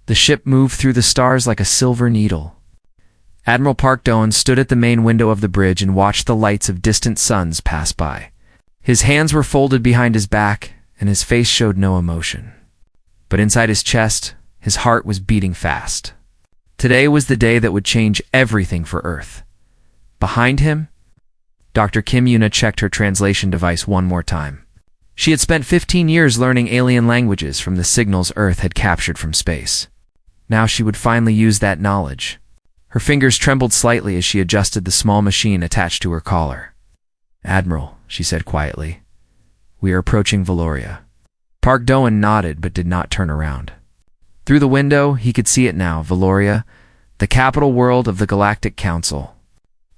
The ship moved through the stars like a silver needle. Admiral Park Doan stood at the main window of the bridge and watched the lights of distant suns pass by. His hands were folded behind his back, and his face showed no emotion. But inside his chest, his heart was beating fast. Today was the day that would change everything for Earth. Behind him, Dr. Kim Yuna checked her translation device one more time. She had spent 15 years learning alien languages from the signals Earth had captured from space. Now she would finally use that knowledge. Her fingers trembled slightly as she adjusted the small machine attached to her collar. "Admiral," she said quietly, "we are approaching Valoria." Park Doan nodded but did not turn around. Through the window, he could see it now, Valoria, the capital world of the Galactic Council.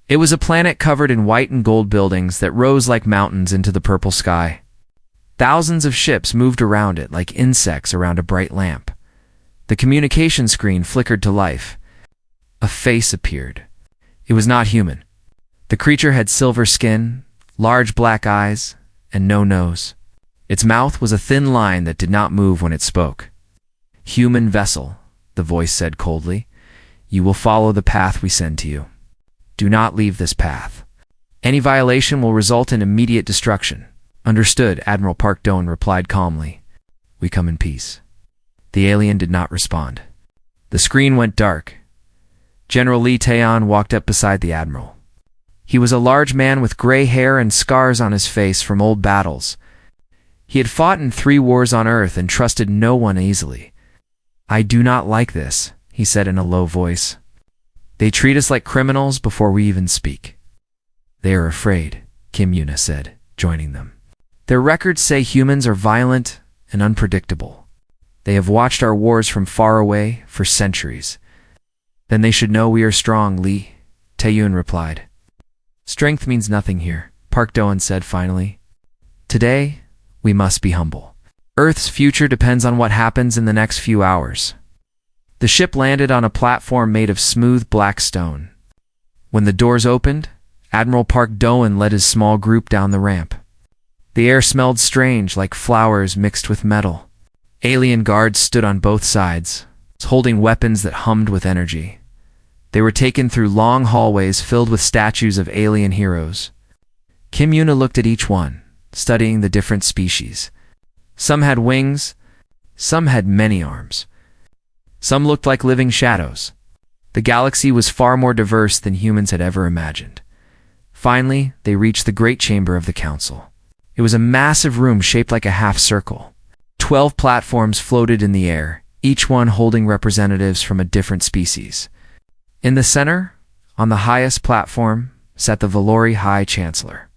It was a planet covered in white and gold buildings that rose like mountains into the purple sky. Thousands of ships moved around it like insects around a bright lamp. The communication screen flickered to life. A face appeared. It was not human. The creature had silver skin, large black eyes, and no nose. Its mouth was a thin line that did not move when it spoke. "Human vessel," the voice said coldly. "You will follow the path we send to you. Do not leave this path. Any violation will result in immediate destruction." "Understood," Admiral Park Doan replied calmly. "We come in peace." The alien did not respond. The screen went dark. General Lee Taeon walked up beside the admiral. He was a large man with gray hair and scars on his face from old battles. He had fought in 3 wars on Earth and trusted no one easily. "I do not like this," he said in a low voice. "They treat us like criminals before we even speak." "They are afraid," Kim Yuna said, joining them. "Their records say humans are violent and unpredictable. They have watched our wars from far away for centuries." "Then they should know we are strong," Lee Taeyun replied. "Strength means nothing here," Park Doan said finally. "Today, we must be humble. Earth's future depends on what happens in the next few hours." The ship landed on a platform made of smooth black stone. When the doors opened, Admiral Park Doan led his small group down the ramp. The air smelled strange, like flowers mixed with metal. Alien guards stood on both sides, holding weapons that hummed with energy. They were taken through long hallways filled with statues of alien heroes. Kim Yuna looked at each one, studying the different species. Some had wings, some had many arms. Some looked like living shadows. The galaxy was far more diverse than humans had ever imagined. Finally, they reached the great chamber of the council. It was a massive room shaped like a half circle. 12 platforms floated in the air, each one holding representatives from a different species. In the center, on the highest platform, sat the Valori High Chancellor.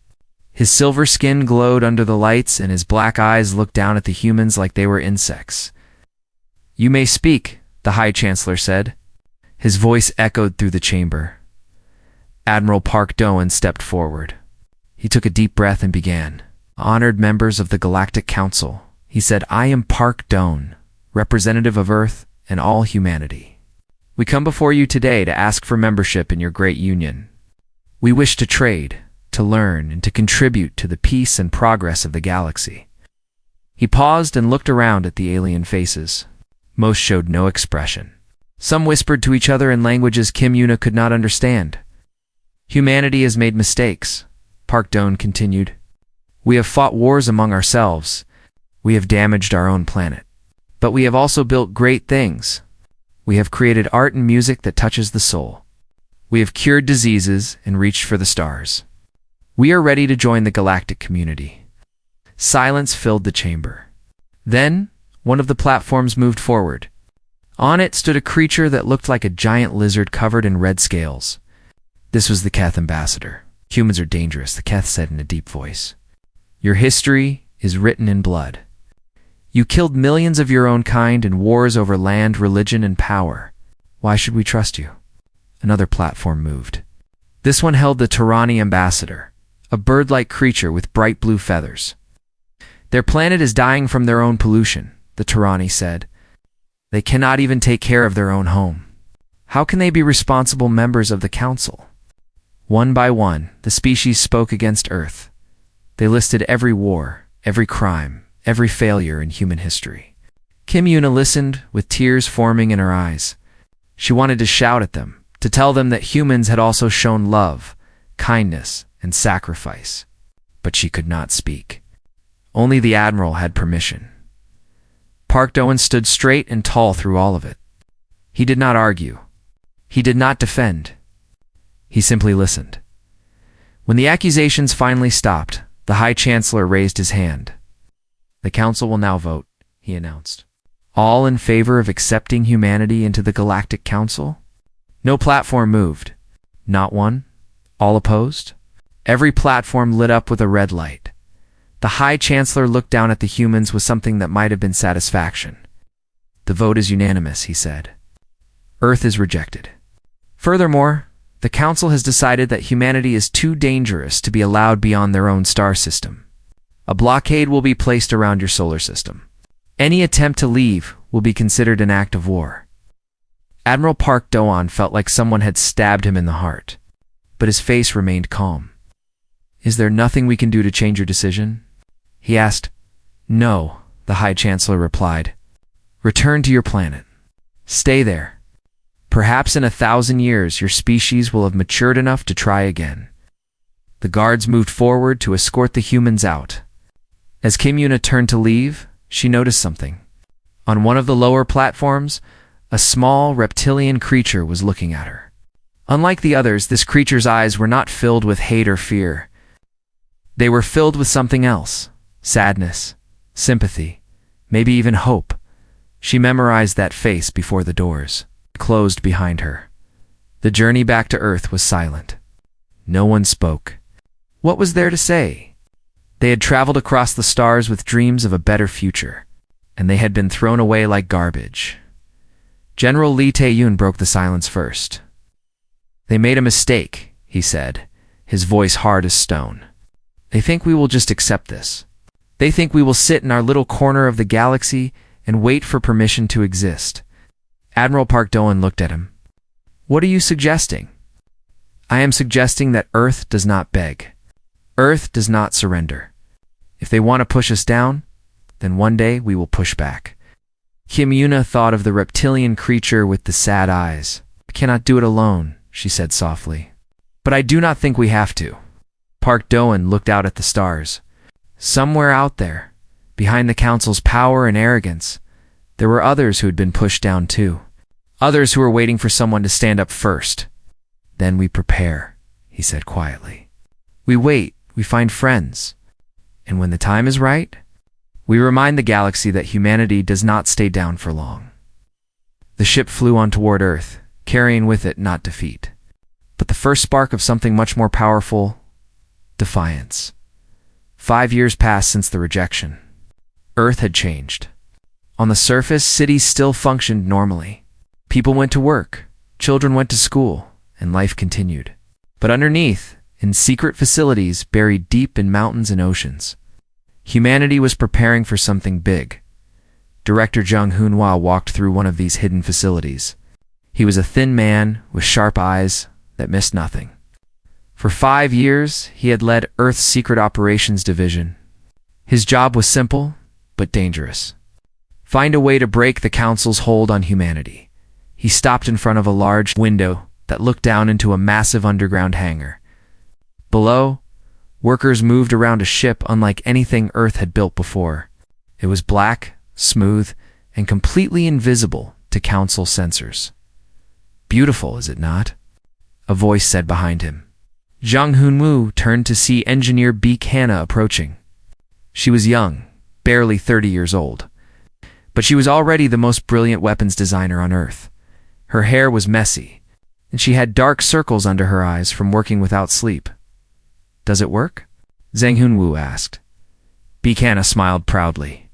His silver skin glowed under the lights, and his black eyes looked down at the humans like they were insects. "You may speak," the High Chancellor said. His voice echoed through the chamber. Admiral Park Doan stepped forward. He took a deep breath and began. "Honored members of the Galactic Council," he said, "I am Park Doan, representative of Earth and all humanity. We come before you today to ask for membership in your great union. We wish to trade, to learn, and to contribute to the peace and progress of the galaxy." He paused and looked around at the alien faces. Most showed no expression. Some whispered to each other in languages Kim Yuna could not understand. "Humanity has made mistakes," Park Doan continued. "We have fought wars among ourselves. We have damaged our own planet. But we have also built great things. We have created art and music that touches the soul. We have cured diseases and reached for the stars. We are ready to join the galactic community." Silence filled the chamber. Then, one of the platforms moved forward. On it stood a creature that looked like a giant lizard covered in red scales. This was the Keth ambassador. "Humans are dangerous," the Keth said in a deep voice. "Your history is written in blood. You killed millions of your own kind in wars over land, religion, and power. Why should we trust you?" Another platform moved. This one held the Tarani ambassador, a bird-like creature with bright blue feathers. "Their planet is dying from their own pollution," the Tarani said. "They cannot even take care of their own home. How can they be responsible members of the council?" One by one, the species spoke against Earth. They listed every war, every crime, every failure in human history. Kim Yuna listened, with tears forming in her eyes. She wanted to shout at them, to tell them that humans had also shown love, kindness, and sacrifice. But she could not speak. Only the Admiral had permission. Park Do-won stood straight and tall through all of it. He did not argue. He did not defend. He simply listened. When the accusations finally stopped, the High Chancellor raised his hand. "The Council will now vote," he announced. "All in favor of accepting humanity into the Galactic Council?" No platform moved. Not one. All opposed? Every platform lit up with a red light. The High Chancellor looked down at the humans with something that might have been satisfaction. "The vote is unanimous," he said. "Earth is rejected. Furthermore, the Council has decided that humanity is too dangerous to be allowed beyond their own star system. A blockade will be placed around your solar system. Any attempt to leave will be considered an act of war." Admiral Park Do-won felt like someone had stabbed him in the heart, but his face remained calm. "Is there nothing we can do to change your decision?" he asked. "No," the High Chancellor replied. "Return to your planet. Stay there. Perhaps in 1,000 years your species will have matured enough to try again." The guards moved forward to escort the humans out. As Kim Yuna turned to leave, she noticed something. On one of the lower platforms, a small reptilian creature was looking at her. Unlike the others, this creature's eyes were not filled with hate or fear. They were filled with something else: sadness, sympathy, maybe even hope. She memorized that face before the doors closed behind her. The journey back to Earth was silent. No one spoke. What was there to say? They had traveled across the stars with dreams of a better future, and they had been thrown away like garbage. General Lee Tae-yoon broke the silence first. "They made a mistake," he said, his voice hard as stone. "They think we will just accept this. They think we will sit in our little corner of the galaxy and wait for permission to exist." Admiral Park Do-won looked at him. "What are you suggesting?" "I am suggesting that Earth does not beg. Earth does not surrender. If they want to push us down, then one day we will push back." Kim Yuna thought of the reptilian creature with the sad eyes. "I cannot do it alone," she said softly. "But I do not think we have to." Park Do-won looked out at the stars. Somewhere out there, behind the Council's power and arrogance, there were others who had been pushed down too. Others who were waiting for someone to stand up first. "Then we prepare," he said quietly. "We wait, we find friends. And when the time is right, we remind the galaxy that humanity does not stay down for long." The ship flew on toward Earth, carrying with it not defeat, but the first spark of something much more powerful: defiance. 5 years passed since the rejection. Earth had changed. On the surface, cities still functioned normally. People went to work, children went to school, and life continued. But underneath, in secret facilities buried deep in mountains and oceans, humanity was preparing for something big. Director Jung Hoon-hwa walked through one of these hidden facilities. He was a thin man with sharp eyes that missed nothing. For 5 years, he had led Earth's Secret Operations Division. His job was simple, but dangerous. Find a way to break the Council's hold on humanity. He stopped in front of a large window that looked down into a massive underground hangar. Below, workers moved around a ship unlike anything Earth had built before. It was black, smooth, and completely invisible to Council sensors. "Beautiful, is it not?" a voice said behind him. Jung Hoon-woo turned to see engineer Beek Hannah approaching. She was young, barely 30 years old, but she was already the most brilliant weapons designer on Earth. Her hair was messy, and she had dark circles under her eyes from working without sleep. "Does it work?" Zhang Hoon-woo asked. Beek Hannah smiled proudly.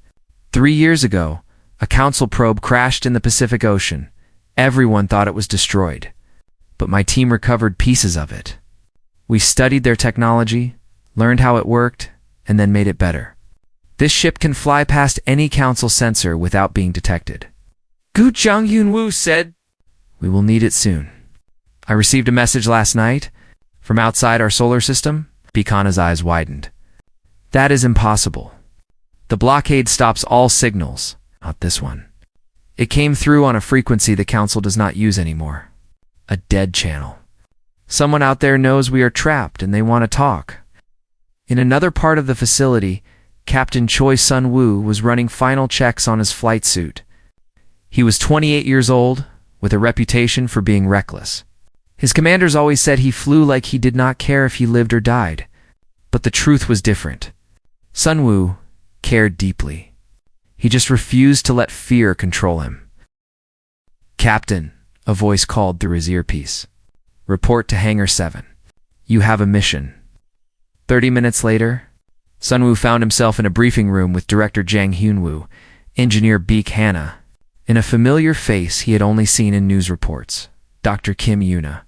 3 years ago, a Council probe crashed in the Pacific Ocean. Everyone thought it was destroyed, but my team recovered pieces of it. We studied their technology, learned how it worked, and then made it better. This ship can fly past any Council sensor without being detected. Gu Jung Hoon-woo said, "We will need it soon. I received a message last night from outside our solar system." Beek Hannah's eyes widened. "That is impossible. The blockade stops all signals, Not this one. It came through on a frequency the Council does not use anymore. A dead channel. Someone out there knows we are trapped and they want to talk. In another part of the facility, Captain Choi Sun-woo was running final checks on his flight suit. He was 28 years old, with a reputation for being reckless. His commanders always said he flew like he did not care if he lived or died. But the truth was different. Sun-woo cared deeply. He just refused to let fear control him. "Captain," a voice called through his earpiece. "Report to Hangar 7. You have a mission." 30 minutes later, Sun-woo found himself in a briefing room with Director Jang Hyun-woo, Engineer Beek Hana, and a familiar face he had only seen in news reports, Dr. Kim Yuna.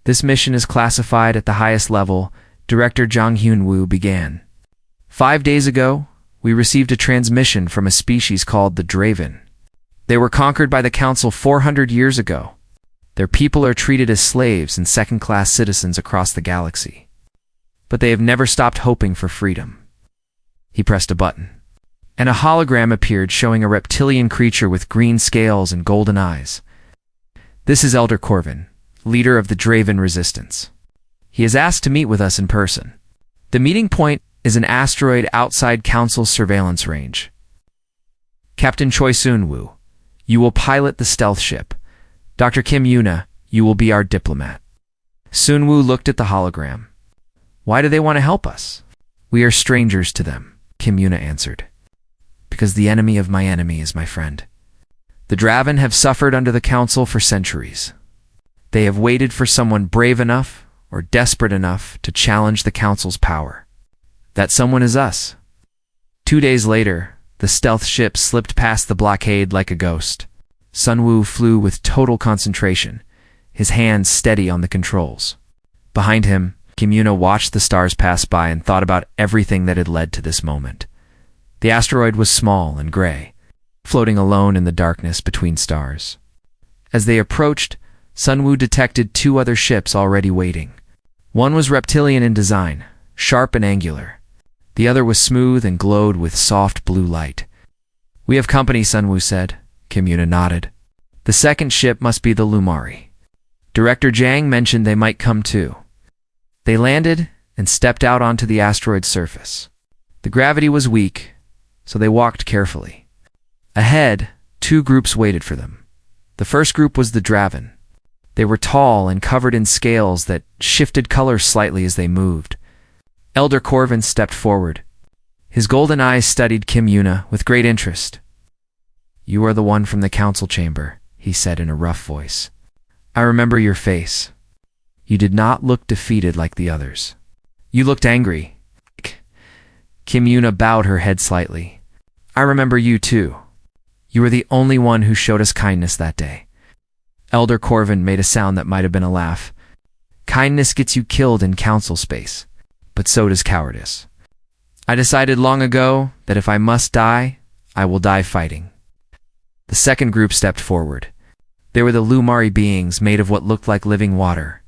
"This mission is classified at the highest level," Director Jang Hyun-woo began. "5 days ago, we received a transmission from a species called the Draven. They were conquered by the Council 400 years ago. Their people are treated as slaves and second-class citizens across the galaxy. But they have never stopped hoping for freedom." He pressed a button, and a hologram appeared showing a reptilian creature with green scales and golden eyes. "This is Elder Corvin, leader of the Draven Resistance. He is asked to meet with us in person. The meeting point is an asteroid outside Council's surveillance range. Captain Choi Sun-woo, you will pilot the stealth ship. Dr. Kim Yuna, you will be our diplomat." Sun-woo looked at the hologram. "Why do they want to help us?" "We are strangers to them," Kim Yuna answered. "Because the enemy of my enemy is my friend. The Draven have suffered under the Council for centuries. They have waited for someone brave enough or desperate enough to challenge the Council's power. That someone is us." 2 days later, the stealth ship slipped past the blockade like a ghost. Sun-woo flew with total concentration, his hands steady on the controls. Behind him, Kim Yuna watched the stars pass by and thought about everything that had led to this moment. The asteroid was small and gray, floating alone in the darkness between stars. As they approached, Sun-woo detected 2 other ships already waiting. One was reptilian in design, sharp and angular. The other was smooth and glowed with soft blue light. "We have company," Sun-woo said. Kim Yuna nodded. "The second ship must be the Lumari. Director Jang mentioned they might come too." They landed and stepped out onto the asteroid's surface. The gravity was weak, so they walked carefully. Ahead, 2 groups waited for them. The first group was the Draven. They were tall and covered in scales that shifted color slightly as they moved. Elder Corvin stepped forward. His golden eyes studied Kim Yuna with great interest. "You are the one from the Council chamber," he said in a rough voice. "I remember your face. You did not look defeated like the others. You looked angry." Kim Yuna bowed her head slightly. "I remember you too. You were the only one who showed us kindness that day." Elder Corvin made a sound that might have been a laugh. "Kindness gets you killed in Council space, but so does cowardice. I decided long ago that if I must die, I will die fighting." The second group stepped forward. They were the Lumari beings made of what looked like living water.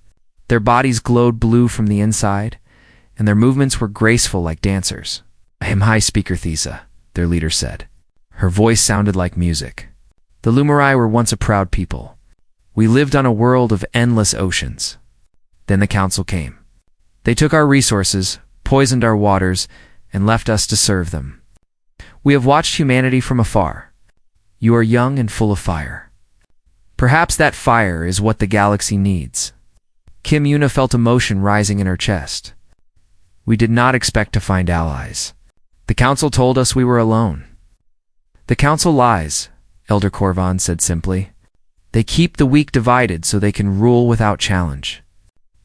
Their bodies glowed blue from the inside, and their movements were graceful like dancers. "I am High Speaker Thesa," their leader said. Her voice sounded like music. "The Lumari were once a proud people. We lived on a world of endless oceans. Then the Council came. They took our resources, poisoned our waters, and left us to serve them. We have watched humanity from afar. You are young and full of fire. Perhaps that fire is what the galaxy needs." Kim Yuna felt emotion rising in her chest. "We did not expect to find allies. The Council told us we were alone." "The Council lies," Elder Corvin said simply. "They keep the weak divided so they can rule without challenge.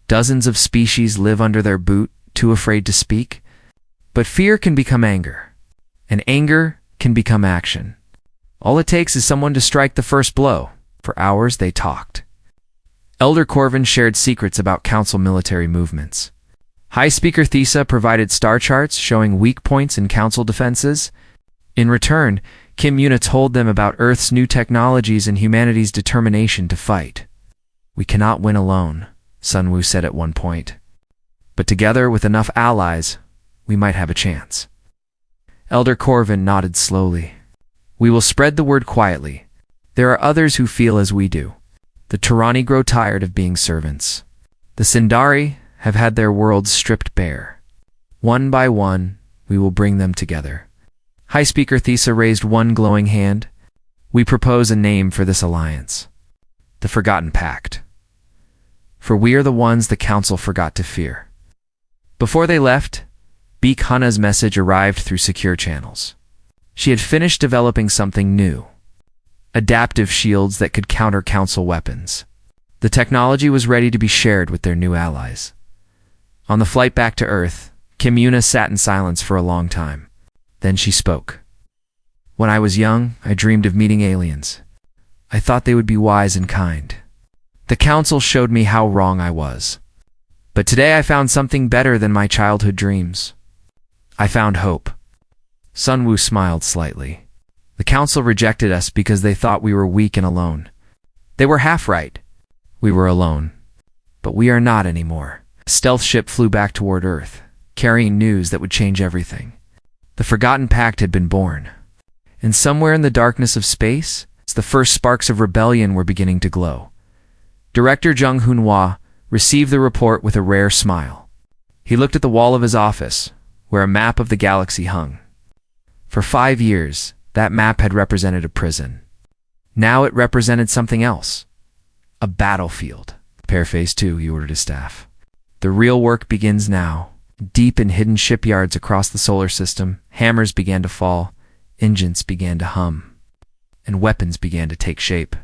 Dozens of species live under their boot, too afraid to speak. But fear can become anger, and anger can become action. All it takes is someone to strike the first blow." For hours they talked. Elder Corvin shared secrets about Council military movements. High Speaker Thesa provided star charts showing weak points in Council defenses. In return, Kim Yuna told them about Earth's new technologies and humanity's determination to fight. "We cannot win alone," Sun-woo said at one point. "But together with enough allies, we might have a chance." Elder Corvin nodded slowly. We will spread the word quietly. There are others who feel as we do. The Turani grow tired of being servants. The Sindari have had their worlds stripped bare. One by one, we will bring them together. High Speaker Thesa raised one glowing hand. We propose a name for this alliance. The Forgotten Pact. For we are the ones the Council forgot to fear. Before they left, Beak Hana's message arrived through secure channels. She had finished developing something new. Adaptive shields that could counter Council weapons. The technology was ready to be shared with their new allies. On the flight back to Earth, Kim Yuna sat in silence for a long time. Then she spoke. When I was young, I dreamed of meeting aliens. I thought they would be wise and kind. The Council showed me how wrong I was. But today I found something better than my childhood dreams. I found hope. Sunwoo smiled slightly. The Council rejected us because they thought we were weak and alone. They were half right. We were alone. But we are not anymore. A stealth ship flew back toward Earth, carrying news that would change everything. The Forgotten Pact had been born. And somewhere in the darkness of space, the first sparks of rebellion were beginning to glow. Director Jung Hoonhwa received the report with a rare smile. He looked at the wall of his office, where a map of the galaxy hung. For 5 years, that map had represented a prison. Now it represented something else. A battlefield. Prepare Phase 2, he ordered his staff. The real work begins now. Deep in hidden shipyards across the solar system, hammers began to fall, engines began to hum, and weapons began to take shape.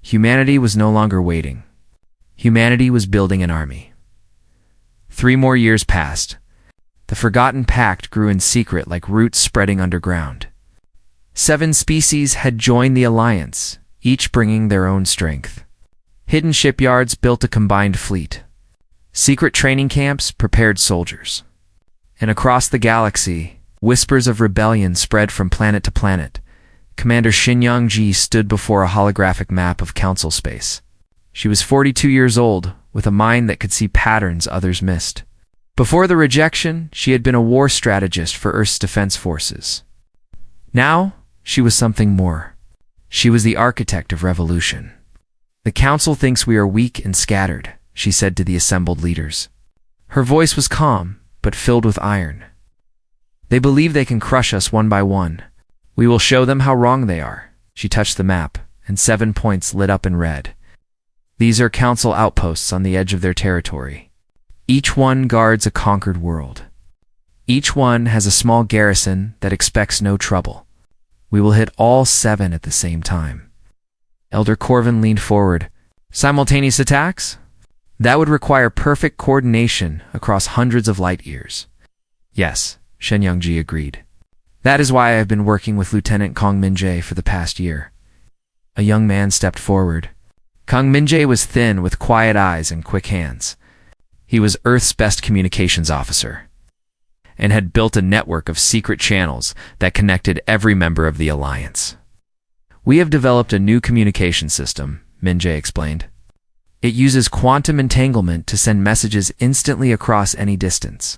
Humanity was no longer waiting. Humanity was building an army. 3 more years passed. The Forgotten Pact grew in secret like roots spreading underground. 7 species had joined the alliance, each bringing their own strength. Hidden shipyards built a combined fleet. Secret training camps prepared soldiers. And across the galaxy, whispers of rebellion spread from planet to planet. Commander Shin Young-ji stood before a holographic map of Council space. She was 42 years old, with a mind that could see patterns others missed. Before the rejection, she had been a war strategist for Earth's defense forces. Now, she was something more. She was the architect of revolution. The Council thinks we are weak and scattered, she said to the assembled leaders. Her voice was calm, but filled with iron. They believe they can crush us one by one. We will show them how wrong they are. She touched the map, and 7 points lit up in red. These are Council outposts on the edge of their territory. Each one guards a conquered world. Each one has a small garrison that expects no trouble. We will hit all 7 at the same time. Elder Corvin leaned forward. Simultaneous attacks? That would require perfect coordination across hundreds of light years. Yes, Shen Youngji agreed. That is why I have been working with Lieutenant Kong Min-jae for the past year. A young man stepped forward. Kong Min-jae was thin with quiet eyes and quick hands. He was Earth's best communications officer, and had built a network of secret channels that connected every member of the Alliance. We have developed a new communication system, Min-jae explained. It uses quantum entanglement to send messages instantly across any distance.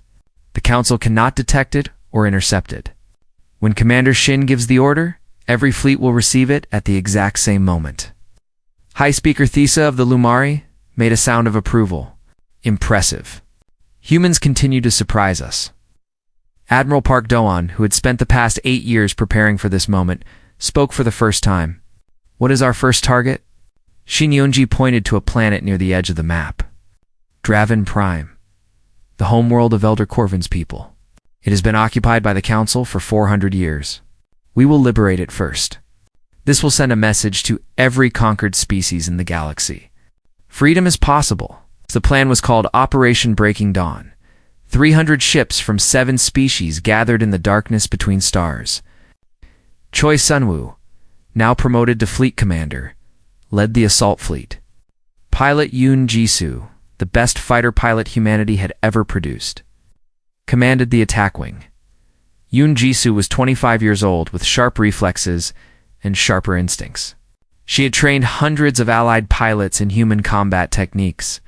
The Council cannot detect it or intercept it. When Commander Shin gives the order, every fleet will receive it at the exact same moment. High Speaker Thesa of the Lumari made a sound of approval. Impressive. Humans continue to surprise us. Admiral Park Do-won, who had spent the past 8 years preparing for this moment, spoke for the first time. What is our first target? Shin Yeonji pointed to a planet near the edge of the map. Draven Prime, the homeworld of Elder Corvin's people. It has been occupied by the Council for 400 years. We will liberate it first. This will send a message to every conquered species in the galaxy. Freedom is possible. The plan was called Operation Breaking Dawn. 300 ships from 7 species gathered in the darkness between stars. Choi Sunwoo, now promoted to fleet commander, led the assault fleet. Pilot Yoon Jisoo, the best fighter pilot humanity had ever produced, commanded the attack wing. Yoon Jisoo was 25 years old with sharp reflexes and sharper instincts. She had trained hundreds of allied pilots in human combat techniques.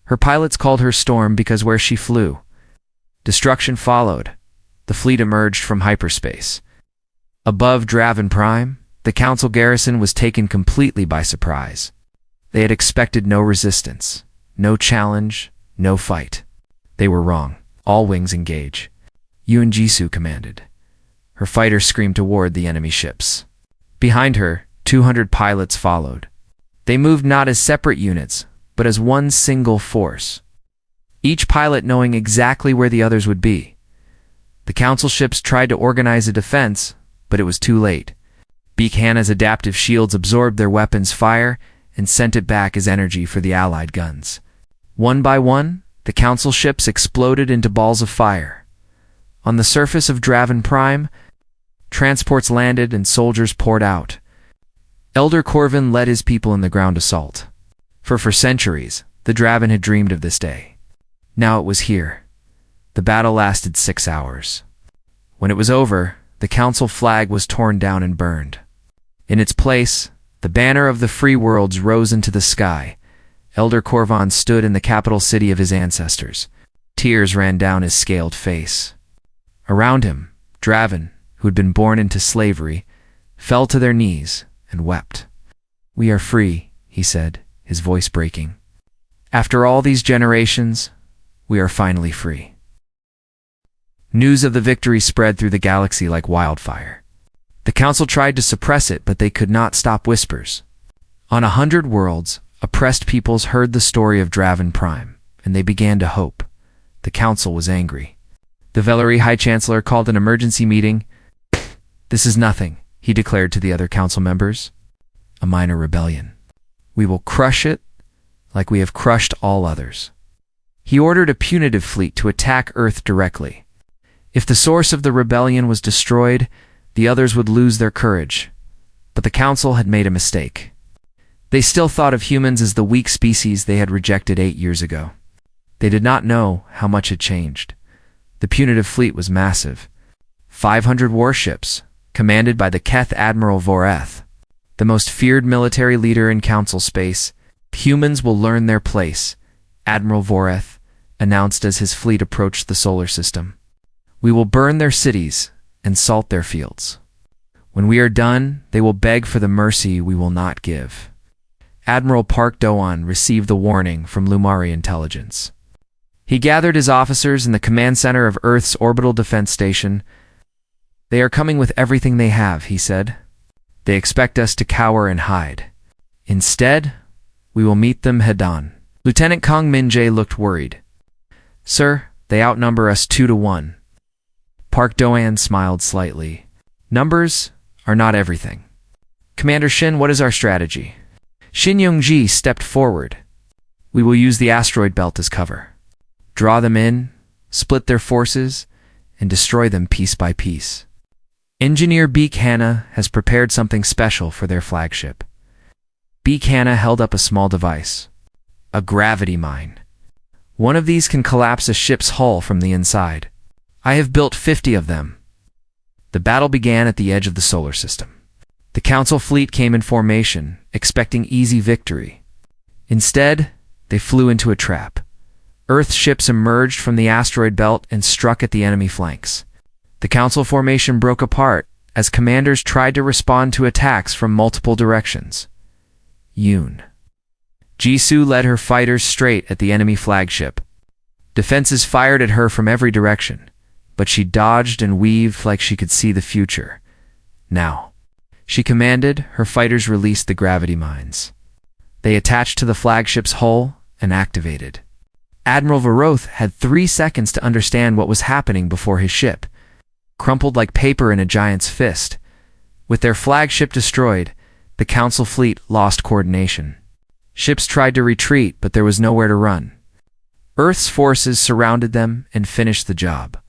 Her pilots called her Storm because where she flew, destruction followed. The fleet emerged from hyperspace. Above Draven Prime, the Council garrison was taken completely by surprise. They had expected no resistance, no challenge, no fight. They were wrong. All wings engage. Yuan Jisoo commanded. Her fighters screamed toward the enemy ships. Behind her, 200 pilots followed. They moved not as separate units, but as one single force, each pilot knowing exactly where the others would be. The Council ships tried to organize a defense, but it was too late. Beak Hannah's adaptive shields absorbed their weapons' fire and sent it back as energy for the Allied guns. One by one, the Council ships exploded into balls of fire. On the surface of Draven Prime, transports landed and soldiers poured out. Elder Corvin led his people in the ground assault. For centuries, the Draven had dreamed of this day. Now it was here. The battle lasted 6 hours. When it was over, the Council flag was torn down and burned. In its place, the banner of the free worlds rose into the sky. Elder Corvin stood in the capital city of his ancestors. Tears ran down his scaled face. Around him, Draven, who had been born into slavery, fell to their knees and wept. "We are free," he said, his voice breaking. "After all these generations, we are finally free." News of the victory spread through the galaxy like wildfire. The Council tried to suppress it, but they could not stop whispers. On 100 worlds, oppressed peoples heard the story of Draven Prime, and they began to hope. The Council was angry. The Valerie High Chancellor called an emergency meeting. "This is nothing," he declared to the other Council members. "A minor rebellion. We will crush it like we have crushed all others." He ordered a punitive fleet to attack Earth directly. If the source of the rebellion was destroyed, the others would lose their courage. But the Council had made a mistake. They still thought of humans as the weak species they had rejected 8 years ago. They did not know how much had changed. The punitive fleet was massive. 500 warships, commanded by the Keth Admiral Voreth, the most feared military leader in Council space. "Humans will learn their place," Admiral Voreth announced as his fleet approached the solar system. "We will burn their cities and salt their fields. When we are done, they will beg for the mercy we will not give." Admiral Park Doan received the warning from Lumari intelligence. He gathered his officers in the command center of Earth's orbital defense station. "They are coming with everything they have," he said. "They expect us to cower and hide. Instead, we will meet them head-on." Lieutenant Kong Min-jae looked worried. "Sir, they outnumber us 2-1. Park Doan smiled slightly. "Numbers are not everything. Commander Shin, what is our strategy?" Shin Yong-ji stepped forward. "We will use the asteroid belt as cover. Draw them in, split their forces, and destroy them piece by piece. Engineer Beak Hannah has prepared something special for their flagship." Beak Hannah held up a small device. "A gravity mine. One of these can collapse a ship's hull from the inside. I have built 50 of them." The battle began at the edge of the solar system. The Council fleet came in formation, expecting easy victory. Instead, they flew into a trap. Earth ships emerged from the asteroid belt and struck at the enemy flanks. The Council formation broke apart as commanders tried to respond to attacks from multiple directions. Yoon Jisoo led her fighters straight at the enemy flagship. Defenses fired at her from every direction, but she dodged and weaved like she could see the future. "Now," she commanded. Her fighters released the gravity mines. They attached to the flagship's hull and activated. Admiral Varoth had 3 seconds to understand what was happening before his ship, crumpled like paper in a giant's fist. With their flagship destroyed, the Council fleet lost coordination. Ships tried to retreat, but there was nowhere to run. Earth's forces surrounded them and finished the job.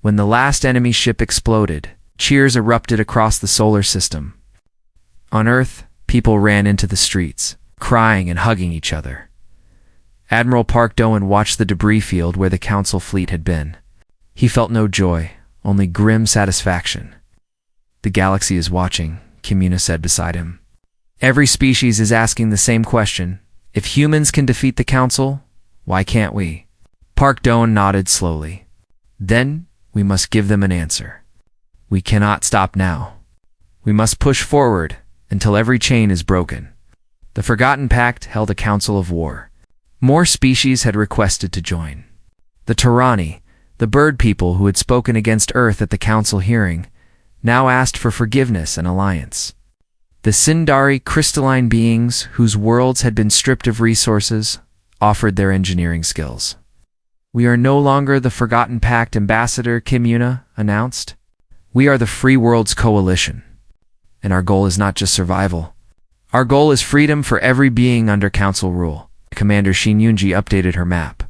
When the last enemy ship exploded, cheers erupted across the solar system. On Earth, people ran into the streets, crying and hugging each other. Admiral Park Doan watched the debris field where the Council fleet had been. He felt no joy, only grim satisfaction. "The galaxy is watching," Kim Yuna said beside him. "Every species is asking the same question. If humans can defeat the Council, why can't we?" Park Doan nodded slowly. "Then we must give them an answer. We cannot stop now. We must push forward until every chain is broken. The Forgotten Pact held a council of war. More species had requested to join. The Tarani, the bird people who had spoken against Earth at the council hearing, now asked for forgiveness and alliance. The Sindari crystalline beings, whose worlds had been stripped of resources, offered their engineering skills. "We are no longer the Forgotten Pact, Ambassador Kim Yuna announced. We are the Free Worlds Coalition. And our goal is not just survival. Our goal is freedom for every being under council rule." Commander Shin Yunji updated her map.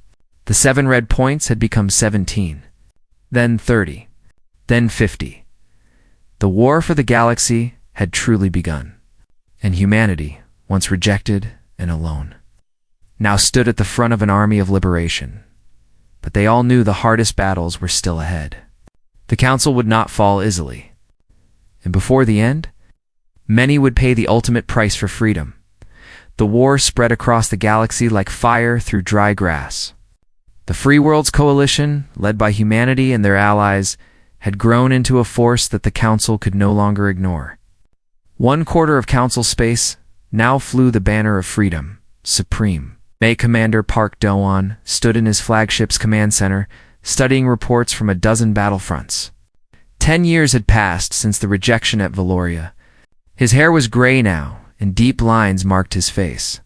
The 7 red points had become 17, then 30, then 50. The war for the galaxy had truly begun, and humanity, once rejected and alone, now stood at the front of an army of liberation. But they all knew the hardest battles were still ahead. The council would not fall easily. And before the end, many would pay the ultimate price for freedom. The war spread across the galaxy like fire through dry grass. The Free Worlds Coalition, led by humanity and their allies, had grown into a force that the council could no longer ignore. 1/4 of council space now flew the banner of freedom, supreme. May Commander Park Do-won stood in his flagship's command center, studying reports from a dozen battlefronts. 10 years had passed since the rejection at Valoria. His hair was gray now, and deep lines marked his face.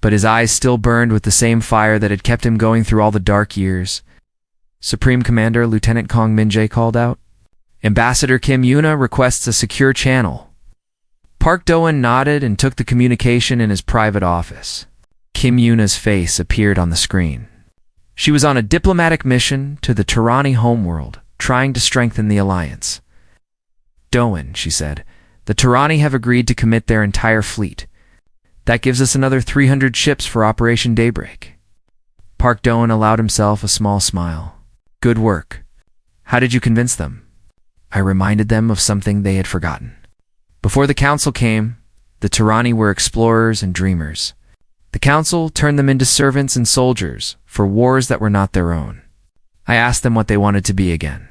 But his eyes still burned with the same fire that had kept him going through all the dark years. "Supreme Commander Lieutenant Kong Min-jae called out. Ambassador Kim Yuna requests a secure channel." Park Do-won nodded and took the communication in his private office. Kim Yuna's face appeared on the screen. She was on a diplomatic mission to the Tarani homeworld, trying to strengthen the alliance. "Do-won," she said, "the Tarani have agreed to commit their entire fleet. That gives us another 300 ships for Operation Daybreak." Park Do-won allowed himself a small smile. "Good work. How did you convince them?" "I reminded them of something they had forgotten. Before the council came, the Tarani were explorers and dreamers. The council turned them into servants and soldiers for wars that were not their own. I asked them what they wanted to be again.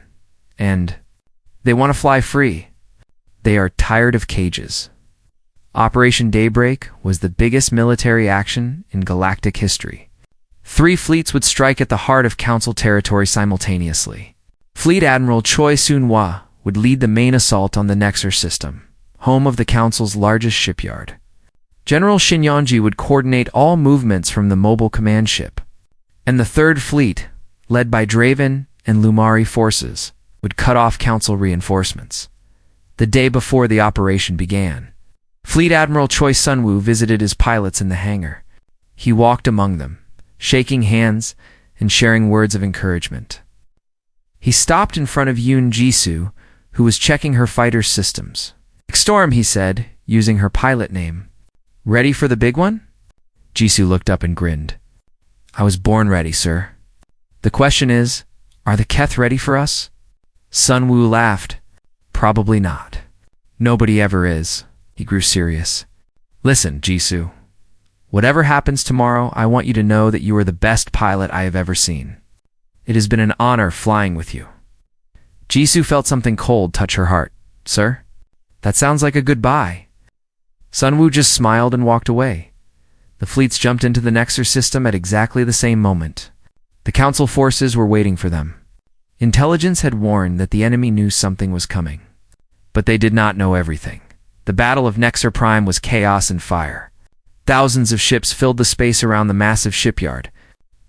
And they want to fly free. They are tired of cages." Operation Daybreak was the biggest military action in galactic history. 3 fleets would strike at the heart of council territory simultaneously. Fleet Admiral Choi Soon-hwa would lead the main assault on the Nexer system, home of the council's largest shipyard. General Shin Yonji would coordinate all movements from the mobile command ship. And the 3rd Fleet, led by Draven and Lumari forces, would cut off council reinforcements. The day before the operation began, Fleet Admiral Choi Sun-woo visited his pilots in the hangar. He walked among them, shaking hands and sharing words of encouragement. He stopped in front of Yoon Jisoo, who was checking her fighter's systems. "Storm," he said, using her pilot name. "Ready for the big one?" Jisoo looked up and grinned. "I was born ready, sir. The question is, are the Keth ready for us?" Sun-woo laughed. "Probably not. Nobody ever is." He grew serious. "Listen, Jisoo. Whatever happens tomorrow, I want you to know that you are the best pilot I have ever seen. It has been an honor flying with you." Jisoo felt something cold touch her heart. "Sir? That sounds like a goodbye." Sun-woo just smiled and walked away. The fleets jumped into the Nexer system at exactly the same moment. The council forces were waiting for them. Intelligence had warned that the enemy knew something was coming. But they did not know everything. The Battle of Nexer Prime was chaos and fire. Thousands of ships filled the space around the massive shipyard.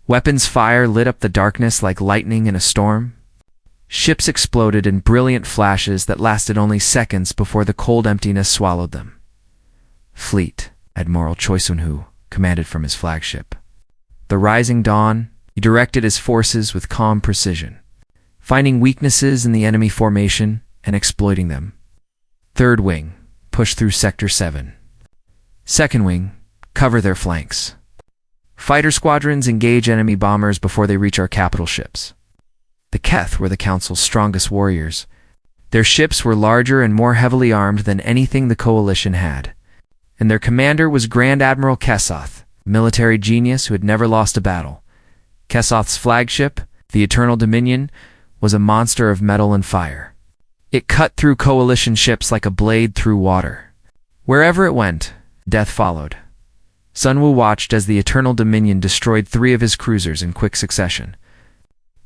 Weapons fire lit up the darkness like lightning in a storm. Ships exploded in brilliant flashes that lasted only seconds before the cold emptiness swallowed them. Fleet Admiral Choi Sun-woo commanded from his flagship. The rising dawn, he directed his forces with calm precision, finding weaknesses in the enemy formation and exploiting them. 3rd Wing, push through Sector 7. 2nd Wing, cover their flanks. Fighter squadrons engage enemy bombers before they reach our capital ships. The Keth were the Council's strongest warriors. Their ships were larger and more heavily armed than anything the Coalition had. And their commander was Grand Admiral Kesoth, a military genius who had never lost a battle. Kesoth's flagship, the Eternal Dominion, was a monster of metal and fire. It cut through coalition ships like a blade through water. Wherever it went, death followed. Sun Wu watched as the Eternal Dominion destroyed 3 of his cruisers in quick succession.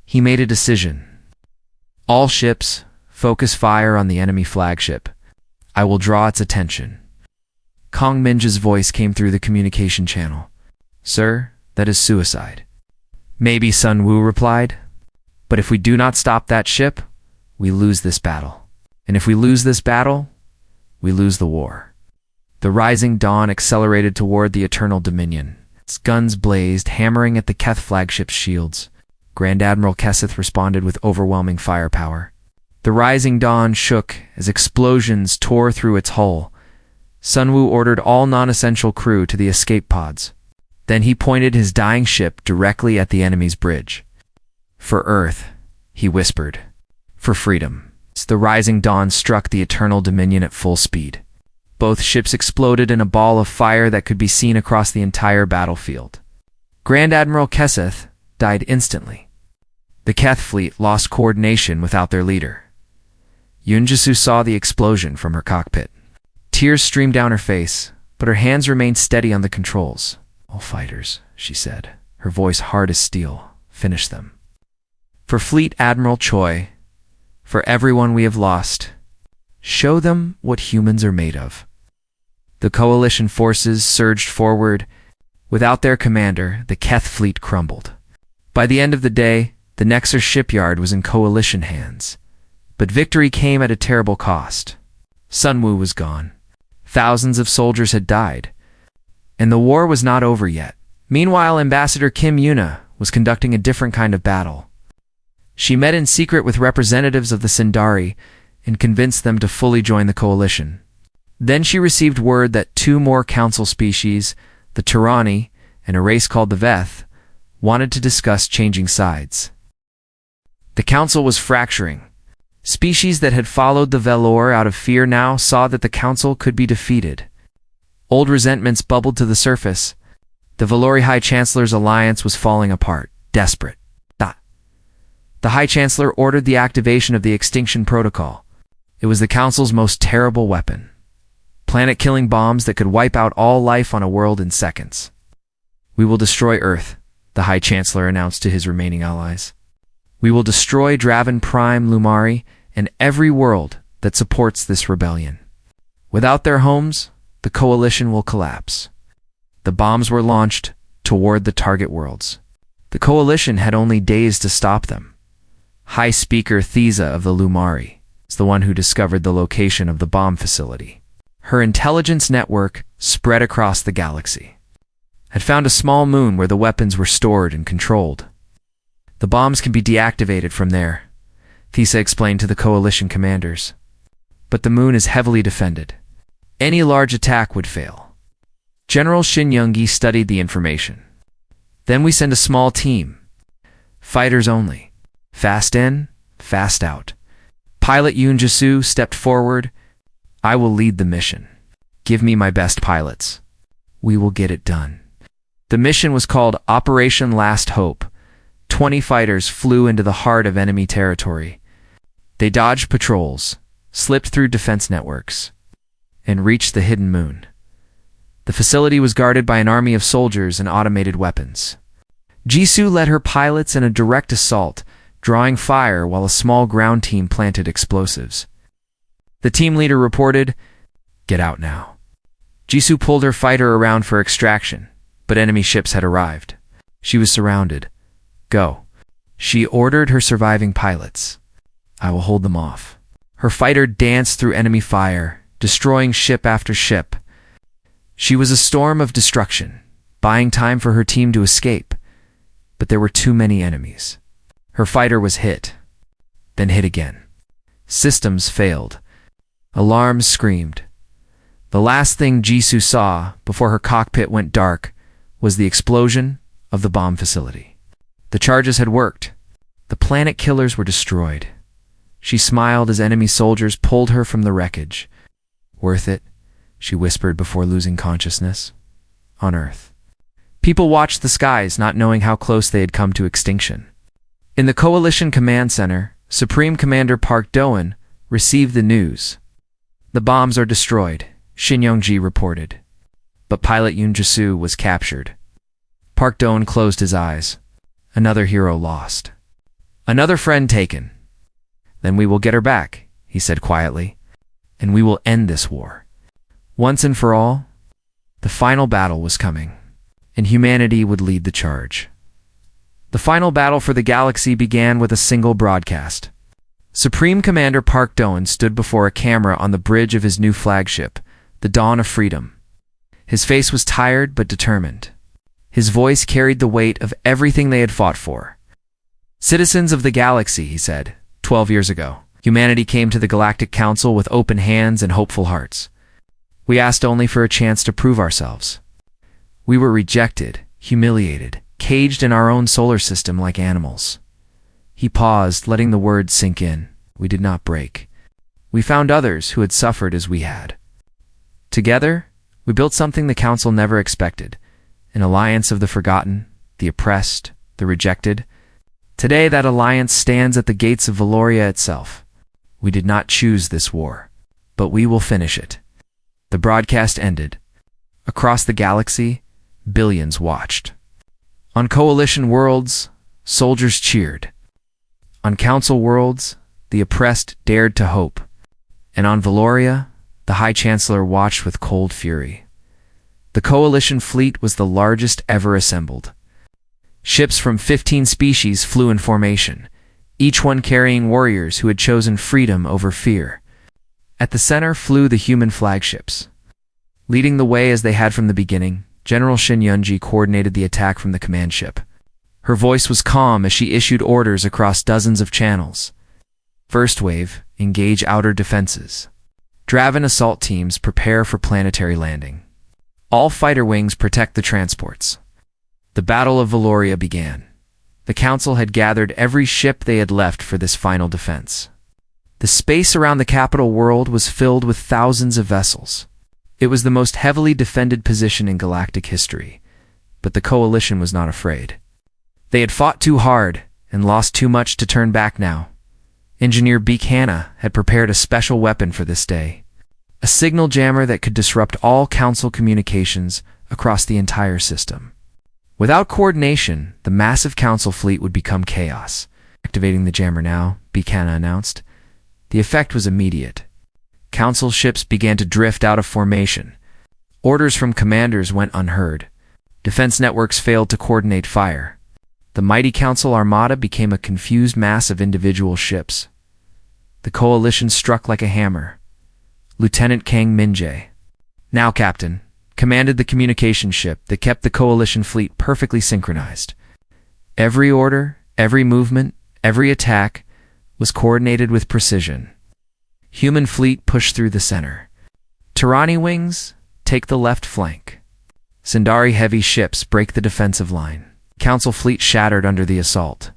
He made a decision. All ships, focus fire on the enemy flagship. I will draw its attention. Kong Minja's voice came through the communication channel. Sir, that is suicide. Maybe, Sun Wu replied. But if we do not stop that ship, we lose this battle. And if we lose this battle, we lose the war. The rising dawn accelerated toward the Eternal Dominion. Its guns blazed, hammering at the Keth flagship's shields. Grand Admiral Kesseth responded with overwhelming firepower. The rising dawn shook as explosions tore through its hull. Sun Wu ordered all non-essential crew to the escape pods. Then he pointed his dying ship directly at the enemy's bridge. For Earth, he whispered. For freedom. The rising dawn struck the Eternal Dominion at full speed. Both ships exploded in a ball of fire that could be seen across the entire battlefield. Grand Admiral Kesseth died instantly. The Keth fleet lost coordination without their leader. Yunjisu saw the explosion from her cockpit. Tears streamed down her face, but her hands remained steady on the controls. All fighters, she said, her voice hard as steel, finish them. For Fleet Admiral Choi, for everyone we have lost, show them what humans are made of. The coalition forces surged forward. Without their commander, the Keth fleet crumbled. By the end of the day, the Nexer shipyard was in coalition hands. But victory came at a terrible cost. Sun Wu was gone. Thousands of soldiers had died. And the war was not over yet. Meanwhile, Ambassador Kim Yuna was conducting a different kind of battle. She met in secret with representatives of the Sindari and convinced them to fully join the coalition. Then she received word that 2 more council species, the Turani and a race called the Veth, wanted to discuss changing sides. The council was fracturing. Species that had followed the Velour out of fear now saw that the council could be defeated. Old resentments bubbled to the surface. The Velouri High Chancellor's alliance was falling apart, desperate. The High Chancellor ordered the activation of the Extinction Protocol. It was the Council's most terrible weapon. Planet-killing bombs that could wipe out all life on a world in seconds. We will destroy Earth, the High Chancellor announced to his remaining allies. We will destroy Draven Prime Lumari and every world that supports this rebellion. Without their homes, the coalition will collapse. The bombs were launched toward the target worlds. The coalition had only days to stop them. High Speaker Thiza of the Lumari is the one who discovered the location of the bomb facility. Her intelligence network spread across the galaxy. Had found a small moon where the weapons were stored and controlled. The bombs can be deactivated from there, Thiza explained to the coalition commanders. But the moon is heavily defended. Any large attack would fail. General Shin Youngi studied the information. Then we send a small team. Fighters only. Fast in, fast out. Pilot Yunjisu stepped forward. I will lead the mission. Give me my best pilots. We will get it done. The mission was called Operation Last Hope. 20 fighters flew into the heart of enemy territory. They dodged patrols, slipped through defense networks, and reached the hidden moon. The facility was guarded by an army of soldiers and automated weapons. Jisoo led her pilots in a direct assault, drawing fire while a small ground team planted explosives. The team leader reported, "Get out now." Jisoo pulled her fighter around for extraction, but enemy ships had arrived. She was surrounded. Go. She ordered her surviving pilots. I will hold them off. Her fighter danced through enemy fire, destroying ship after ship. She was a storm of destruction, buying time for her team to escape. But there were too many enemies. Her fighter was hit, then hit again. Systems failed. Alarms screamed. The last thing Jisoo saw before her cockpit went dark was the explosion of the bomb facility. The charges had worked. The planet killers were destroyed. She smiled as enemy soldiers pulled her from the wreckage. Worth it, she whispered before losing consciousness. On Earth. People watched the skies, not knowing how close they had come to extinction. In the Coalition Command Center, Supreme Commander Park Doan Receive the news. The bombs are destroyed, Shin Yongji reported. But pilot Yoon Ji-soo was captured. Park Do-eun closed his eyes. Another hero lost. Another friend taken. Then we will get her back, he said quietly. And we will end this war. Once and for all, the final battle was coming, and humanity would lead the charge. The final battle for the galaxy began with a single broadcast. Supreme Commander Park Do-eun stood before a camera on the bridge of his new flagship, the Dawn of Freedom. His face was tired but determined. His voice carried the weight of everything they had fought for. Citizens of the galaxy, he said, 12 years ago, humanity came to the Galactic Council with open hands and hopeful hearts. We asked only for a chance to prove ourselves. We were rejected, humiliated, caged in our own solar system like animals. He paused, letting the words sink in. We did not break. We found others who had suffered as we had. Together, we built something the Council never expected, an alliance of the forgotten, the oppressed, the rejected. Today, that alliance stands at the gates of Valoria itself. We did not choose this war, but we will finish it. The broadcast ended. Across the galaxy, billions watched. On coalition worlds, soldiers cheered. On council worlds, the oppressed dared to hope. And on Valoria, the High Chancellor watched with cold fury. The coalition fleet was the largest ever assembled. Ships from 15 species flew in formation, each one carrying warriors who had chosen freedom over fear. At the center flew the human flagships. Leading the way as they had from the beginning, General Shin Yongji coordinated the attack from the command ship. Her voice was calm as she issued orders across dozens of channels. First wave, engage outer defenses. Draven assault teams prepare for planetary landing. All fighter wings protect the transports. The Battle of Valoria began. The Council had gathered every ship they had left for this final defense. The space around the capital world was filled with thousands of vessels. It was the most heavily defended position in galactic history, but the coalition was not afraid. They had fought too hard and lost too much to turn back now. Engineer Buchanan had prepared a special weapon for this day, a signal jammer that could disrupt all Council communications across the entire system. Without coordination, the massive Council fleet would become chaos. Activating the jammer now, Buchanan announced. The effect was immediate. Council ships began to drift out of formation. Orders from commanders went unheard. Defense networks failed to coordinate fire. The mighty Council armada became a confused mass of individual ships. The coalition struck like a hammer. Lieutenant Kang Min-jae, now captain, commanded the communication ship that kept the coalition fleet perfectly synchronized. Every order, every movement, every attack was coordinated with precision. Human fleet pushed through the center. Tirani wings take the left flank. Sindari heavy ships break the defensive line. Council fleet shattered under the assault.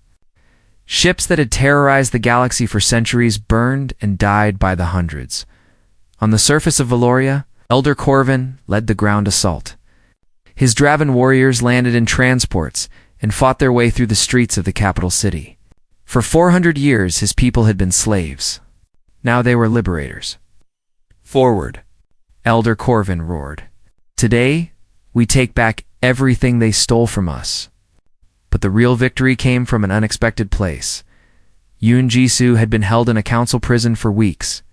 Ships that had terrorized the galaxy for centuries burned and died by the hundreds. On the surface of Valoria, Elder Corvin led the ground assault. His Draven warriors landed in transports and fought their way through the streets of the capital city. For 400 years, his people had been slaves. Now they were liberators. Forward, Elder Corvin roared. Today, we take back everything they stole from us. But the real victory came from an unexpected place. Yoon Ji-soo had been held in a council prison for weeks.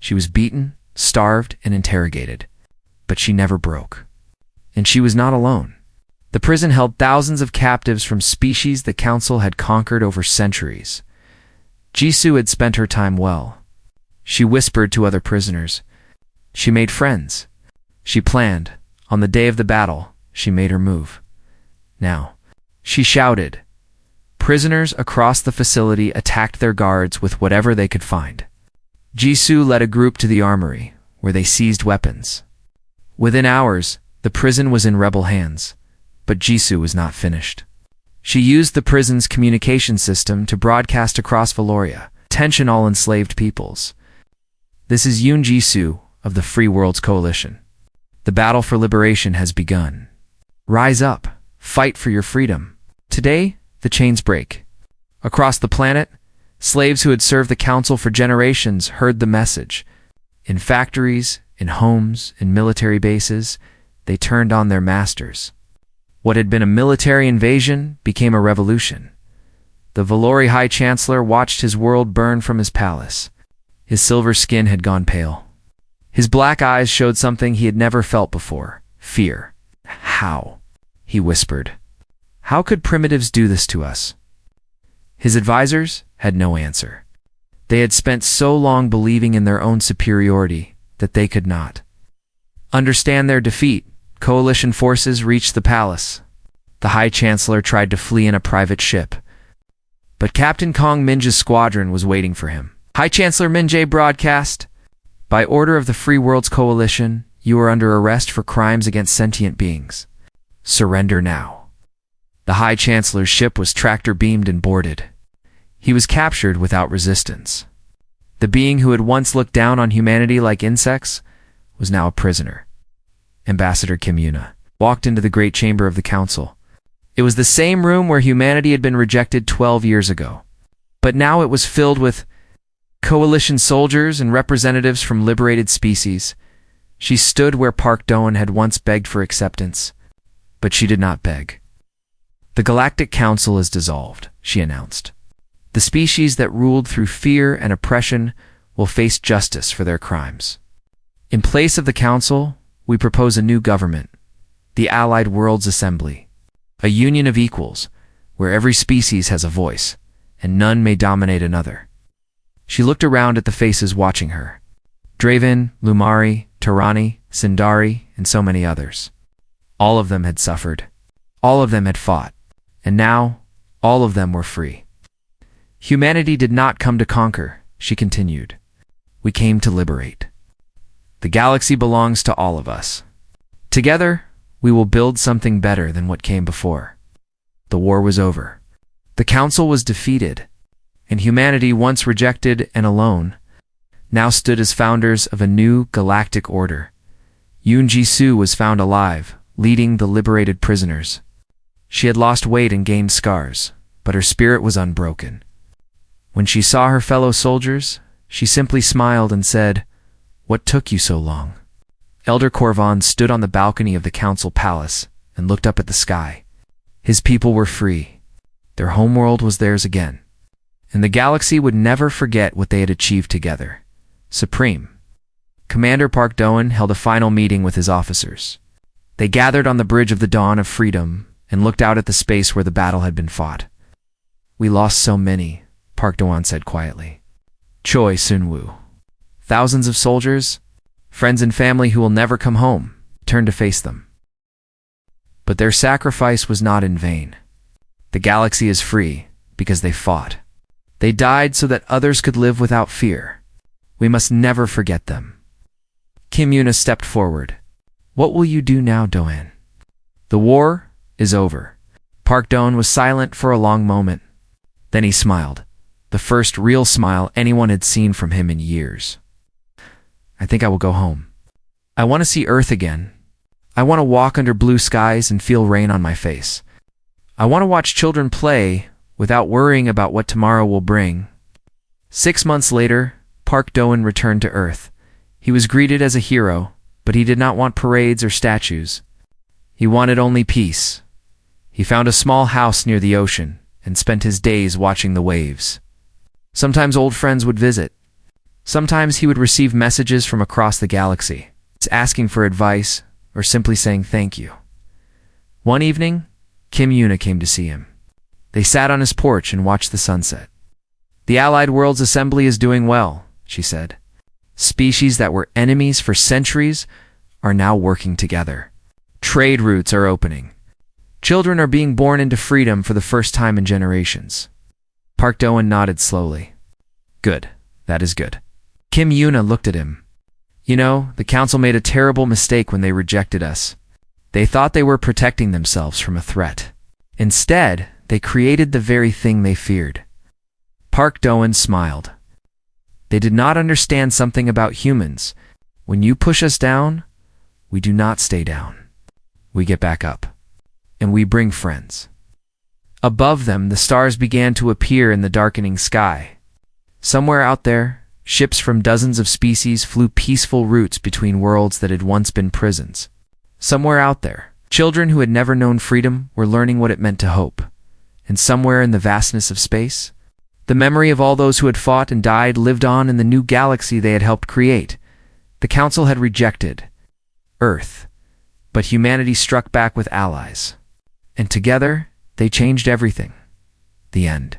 She was beaten, starved, and interrogated. But she never broke. And she was not alone. The prison held thousands of captives from species the council had conquered over centuries. Ji-soo had spent her time well. She whispered to other prisoners. She made friends. She planned. On the day of the battle, she made her move. Now, she shouted. Prisoners across the facility attacked their guards with whatever they could find. Ji-soo led a group to the armory, where they seized weapons. Within hours, the prison was in rebel hands, but Ji-soo was not finished. She used the prison's communication system to broadcast across Valoria, attention all enslaved peoples. This is Yoon Ji-soo of the Free Worlds Coalition. The battle for liberation has begun. Rise up, fight for your freedom. Today, the chains break. Across the planet, Slaves who had served the council for generations heard the message. In factories, in homes, in military bases, they turned on their masters. What had been a military invasion became a revolution. The Valori High Chancellor watched his world burn from his palace. His silver skin had gone pale. His black eyes showed something he had never felt before: fear. "How?" he whispered. "How could primitives do this to us?" His advisors had no answer. They had spent so long believing in their own superiority that they could not understand their defeat. Coalition forces reached the palace. The High Chancellor tried to flee in a private ship, but Captain Kong Minja's squadron was waiting for him. "High Chancellor Minjay broadcast. By order of the Free Worlds Coalition, you are under arrest for crimes against sentient beings. Surrender now." The High Chancellor's ship was tractor-beamed and boarded. He was captured without resistance. The being who had once looked down on humanity like insects was now a prisoner. Ambassador Kim Yuna walked into the great chamber of the council. It was the same room where humanity had been rejected 12 years ago. But now it was filled with coalition soldiers and representatives from liberated species. She stood where Park Doan had once begged for acceptance, but she did not beg. "The Galactic Council is dissolved," she announced. "The species that ruled through fear and oppression will face justice for their crimes. In place of the Council, we propose a new government, the Allied Worlds Assembly, a union of equals, where every species has a voice, and none may dominate another." She looked around at the faces watching her. Draven, Lumari, Tarani, Sindari, and so many others. All of them had suffered. All of them had fought. And now, all of them were free. "Humanity did not come to conquer," she continued. "We came to liberate. The galaxy belongs to all of us. Together, we will build something better than what came before." The war was over. The council was defeated, and humanity, once rejected and alone, now stood as founders of a new galactic order. Yoon Ji-soo was found alive, leading the liberated prisoners. She had lost weight and gained scars, but her spirit was unbroken. When she saw her fellow soldiers, she simply smiled and said, "What took you so long?" Elder Korvan stood on the balcony of the council palace and looked up at the sky. His people were free. Their homeworld was theirs again. And the galaxy would never forget what they had achieved together. Supreme. Commander Park Doan held a final meeting with his officers. They gathered on the bridge of the dawn of freedom and looked out at the space where the battle had been fought. "We lost so many," Park Doan said quietly. Choi Sun-woo. Thousands of soldiers, friends and family who will never come home, turned to face them. But their sacrifice was not in vain. The galaxy is free because they fought. They died so that others could live without fear. We must never forget them. Kim Yuna stepped forward. "What will you do now, Doan?" "The war is over." Park Doan was silent for a long moment. Then he smiled, the first real smile anyone had seen from him in years. "I think I will go home. I want to see Earth again. I want to walk under blue skies and feel rain on my face. I want to watch children play without worrying about what tomorrow will bring." 6 months later, Park Doan returned to Earth. He was greeted as a hero, but he did not want parades or statues. He wanted only peace. He found a small house near the ocean and spent his days watching the waves. Sometimes old friends would visit. Sometimes he would receive messages from across the galaxy, asking for advice or simply saying thank you. One evening, Kim Yuna came to see him. They sat on his porch and watched the sunset. "The Allied Worlds Assembly is doing well," she said. "Species that were enemies for centuries are now working together. Trade routes are opening. Children are being born into freedom for the first time in generations." Park Doan nodded slowly. "Good. That is good." Kim Yuna looked at him. "You know, the council made a terrible mistake when they rejected us. They thought they were protecting themselves from a threat. Instead, they created the very thing they feared." Park Doan smiled. "They did not understand something about humans. When you push us down, we do not stay down. We get back up. And we bring friends." Above them, the stars began to appear in the darkening sky. Somewhere out there, ships from dozens of species flew peaceful routes between worlds that had once been prisons. Somewhere out there, children who had never known freedom were learning what it meant to hope. And somewhere in the vastness of space, the memory of all those who had fought and died lived on in the new galaxy they had helped create. The Council had rejected Earth, but humanity struck back with allies. And together, they changed everything. The end.